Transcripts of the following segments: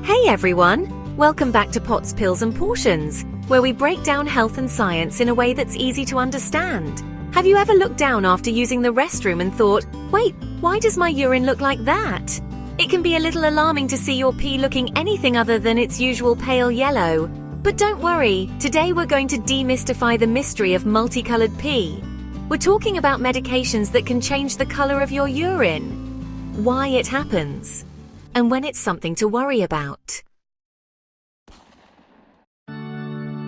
Hey everyone! Welcome back to Pots, Pills and Portions, where we break down health and science in a way that's easy to understand. Have you ever looked down after using the restroom and thought, wait, why does my urine look like that? It can be a little alarming to see your pee looking anything other than its usual pale yellow. But don't worry, today we're going to demystify the mystery of multicolored pee. We're talking about medications that can change the color of your urine, why it happens, and when it's something to worry about.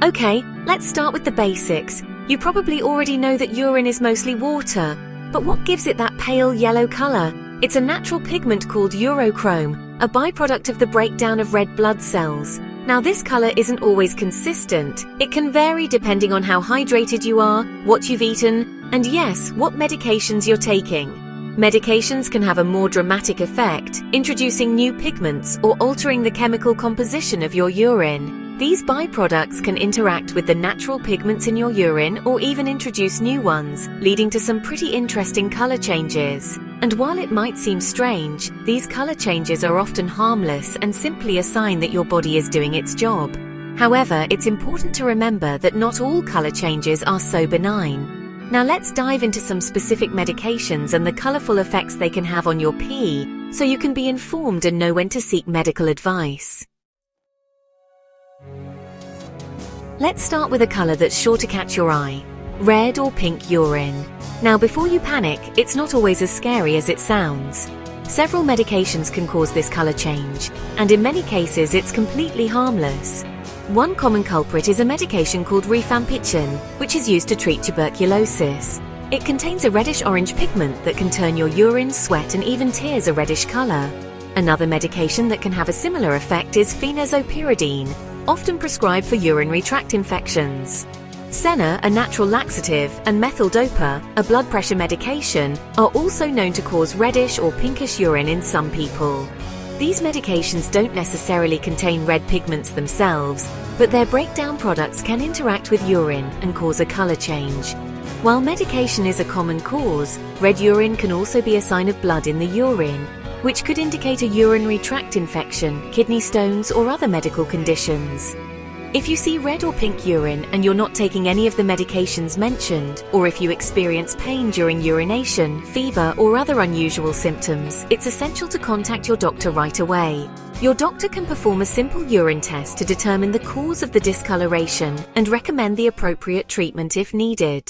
Okay, let's start with the basics. You probably already know that urine is mostly water, but what gives it that pale yellow color? It's a natural pigment called urochrome, a byproduct of the breakdown of red blood cells. Now this color isn't always consistent. It can vary depending on how hydrated you are, what you've eaten, and yes, what medications you're taking. Medications can have a more dramatic effect, introducing new pigments or altering the chemical composition of your urine. These byproducts can interact with the natural pigments in your urine or even introduce new ones, leading to some pretty interesting color changes. And while it might seem strange, these color changes are often harmless and simply a sign that your body is doing its job. However, it's important to remember that not all color changes are so benign. Now let's dive into some specific medications and the colorful effects they can have on your pee, so you can be informed and know when to seek medical advice. Let's start with a color that's sure to catch your eye: red or pink urine. Now before you panic, it's not always as scary as it sounds. Several medications can cause this color change, and in many cases it's completely harmless. One common culprit is a medication called Rifampicin, which is used to treat tuberculosis. It contains a reddish-orange pigment that can turn your urine, sweat, and even tears a reddish color. Another medication that can have a similar effect is Phenazopyridine, often prescribed for urinary tract infections. Senna, a natural laxative, and methyl-dopa, a blood pressure medication, are also known to cause reddish or pinkish urine in some people. These medications don't necessarily contain red pigments themselves, but their breakdown products can interact with urine and cause a color change. While medication is a common cause, red urine can also be a sign of blood in the urine, which could indicate a urinary tract infection, kidney stones, or other medical conditions. If you see red or pink urine and you're not taking any of the medications mentioned, or if you experience pain during urination, fever, or other unusual symptoms, it's essential to contact your doctor right away. Your doctor can perform a simple urine test to determine the cause of the discoloration and recommend the appropriate treatment if needed.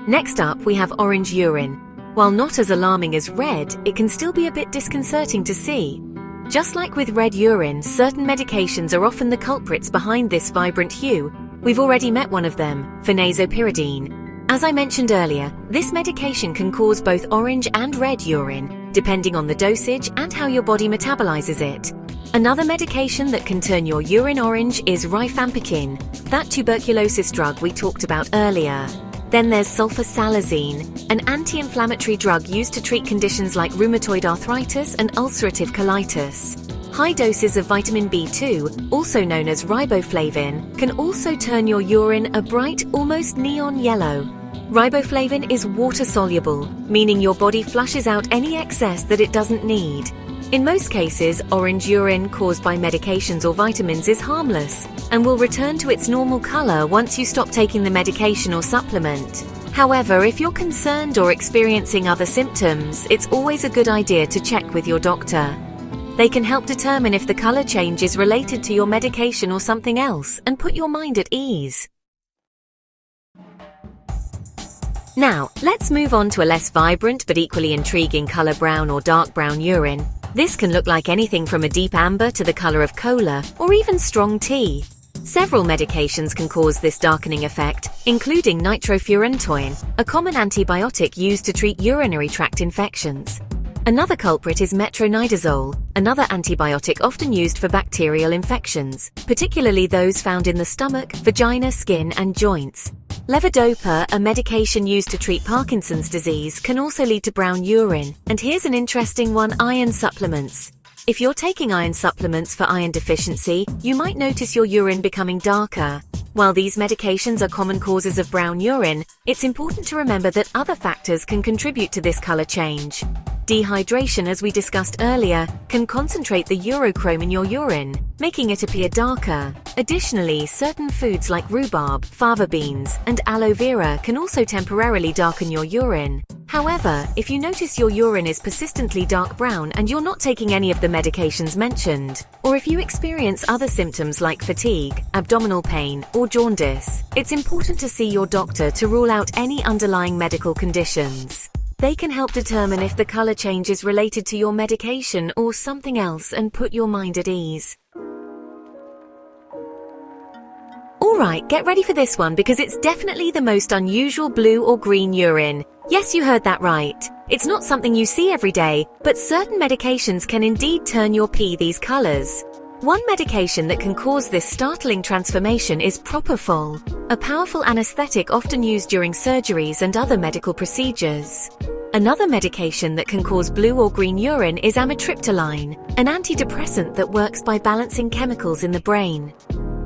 Next up, we have orange urine. While not as alarming as red, it can still be a bit disconcerting to see. Just like with red urine, certain medications are often the culprits behind this vibrant hue. We've already met one of them, Phenazopyridine. As I mentioned earlier, this medication can cause both orange and red urine, depending on the dosage and how your body metabolizes it. Another medication that can turn your urine orange is Rifampicin, that tuberculosis drug we talked about earlier. Then there's sulfasalazine, an anti-inflammatory drug used to treat conditions like rheumatoid arthritis and ulcerative colitis. High doses of vitamin B2, also known as riboflavin, can also turn your urine a bright, almost neon yellow. Riboflavin is water-soluble, meaning your body flushes out any excess that it doesn't need. In most cases, orange urine caused by medications or vitamins is harmless and will return to its normal color once you stop taking the medication or supplement. However, if you're concerned or experiencing other symptoms, it's always a good idea to check with your doctor. They can help determine if the color change is related to your medication or something else and put your mind at ease. Now, let's move on to a less vibrant but equally intriguing color: brown or dark brown urine. This can look like anything from a deep amber to the color of cola, or even strong tea. Several medications can cause this darkening effect, including nitrofurantoin, a common antibiotic used to treat urinary tract infections. Another culprit is Metronidazole, another antibiotic often used for bacterial infections, particularly those found in the stomach, vagina, skin, and joints. Levodopa, a medication used to treat Parkinson's disease, can also lead to brown urine. And here's an interesting one: iron supplements. If you're taking iron supplements for iron deficiency, you might notice your urine becoming darker. While these medications are common causes of brown urine, it's important to remember that other factors can contribute to this color change. Dehydration, as we discussed earlier, can concentrate the urochrome in your urine, making it appear darker. Additionally, certain foods like rhubarb, fava beans, and aloe vera can also temporarily darken your urine. However, if you notice your urine is persistently dark brown and you're not taking any of the medications mentioned, or if you experience other symptoms like fatigue, abdominal pain, or jaundice, it's important to see your doctor to rule out any underlying medical conditions. They can help determine if the color change is related to your medication or something else and put your mind at ease. Alright, get ready for this one because it's definitely the most unusual blue or green urine. Yes, you heard that right. It's not something you see every day, but certain medications can indeed turn your pee these colors. One medication that can cause this startling transformation is propofol, a powerful anesthetic often used during surgeries and other medical procedures. Another medication that can cause blue or green urine is amitriptyline, an antidepressant that works by balancing chemicals in the brain.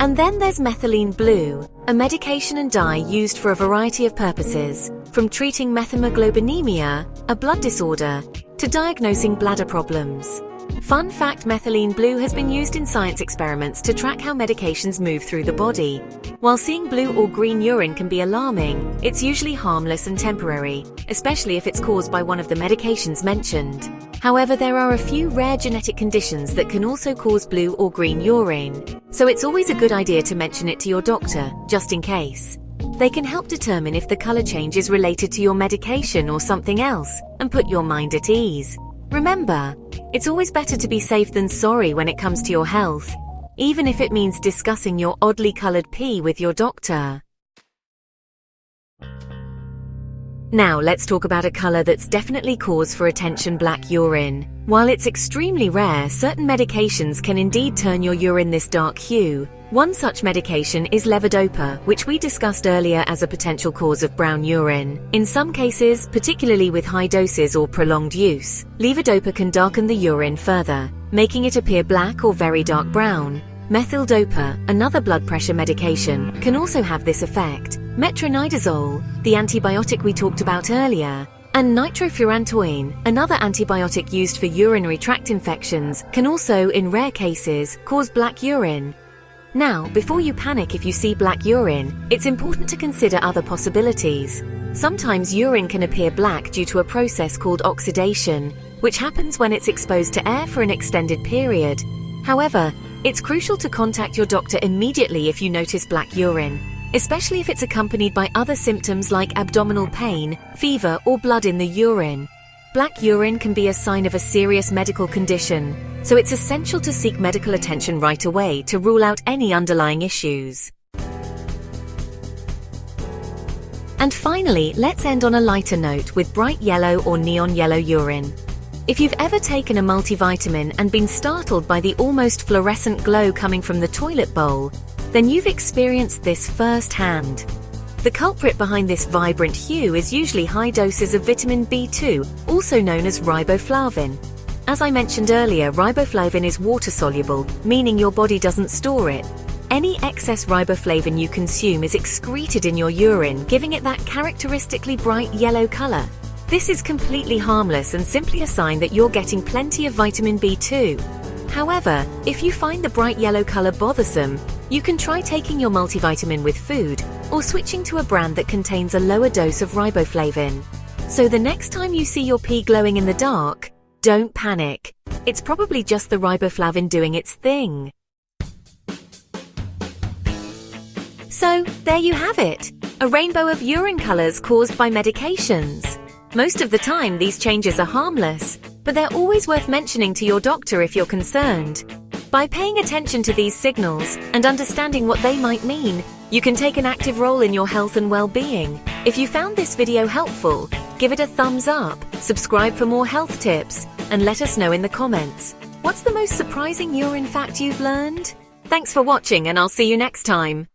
And then there's methylene blue, a medication and dye used for a variety of purposes, from treating methemoglobinemia, a blood disorder, to diagnosing bladder problems. Fun fact: methylene blue has been used in science experiments to track how medications move through the body. While seeing blue or green urine can be alarming, it's usually harmless and temporary, especially if it's caused by one of the medications mentioned. However, there are a few rare genetic conditions that can also cause blue or green urine, so it's always a good idea to mention it to your doctor, just in case. They can help determine if the color change is related to your medication or something else, and put your mind at ease. Remember, it's always better to be safe than sorry when it comes to your health, even if it means discussing your oddly colored pee with your doctor. Now let's talk about a color that's definitely cause for attention: black urine. While it's extremely rare, certain medications can indeed turn your urine this dark hue. One such medication is levodopa, which we discussed earlier as a potential cause of brown urine. In some cases, particularly with high doses or prolonged use, levodopa can darken the urine further, making it appear black or very dark brown. Methyldopa, another blood pressure medication, can also have this effect. Metronidazole, the antibiotic we talked about earlier, and nitrofurantoin, another antibiotic used for urinary tract infections, can also, in rare cases, cause black urine. Now, before you panic if you see black urine, it's important to consider other possibilities. Sometimes urine can appear black due to a process called oxidation, which happens when it's exposed to air for an extended period. However, it's crucial to contact your doctor immediately if you notice black urine, especially if it's accompanied by other symptoms like abdominal pain, fever, or blood in the urine. Black urine can be a sign of a serious medical condition, so it's essential to seek medical attention right away to rule out any underlying issues. And finally, let's end on a lighter note with bright yellow or neon yellow urine. If you've ever taken a multivitamin and been startled by the almost fluorescent glow coming from the toilet bowl, then you've experienced this firsthand. The culprit behind this vibrant hue is usually high doses of vitamin B2, also known as riboflavin. As I mentioned earlier, riboflavin is water-soluble, meaning your body doesn't store it. Any excess riboflavin you consume is excreted in your urine, giving it that characteristically bright yellow color. This is completely harmless and simply a sign that you're getting plenty of vitamin B2. However, if you find the bright yellow color bothersome, you can try taking your multivitamin with food or switching to a brand that contains a lower dose of riboflavin. So the next time you see your pee glowing in the dark, don't panic. It's probably just the riboflavin doing its thing. So, there you have it. A rainbow of urine colors caused by medications. Most of the time, these changes are harmless, but they're always worth mentioning to your doctor if you're concerned. By paying attention to these signals and understanding what they might mean, you can take an active role in your health and well-being. If you found this video helpful, give it a thumbs up, subscribe for more health tips, and let us know in the comments. What's the most surprising urine fact you've learned? Thanks for watching, and I'll see you next time.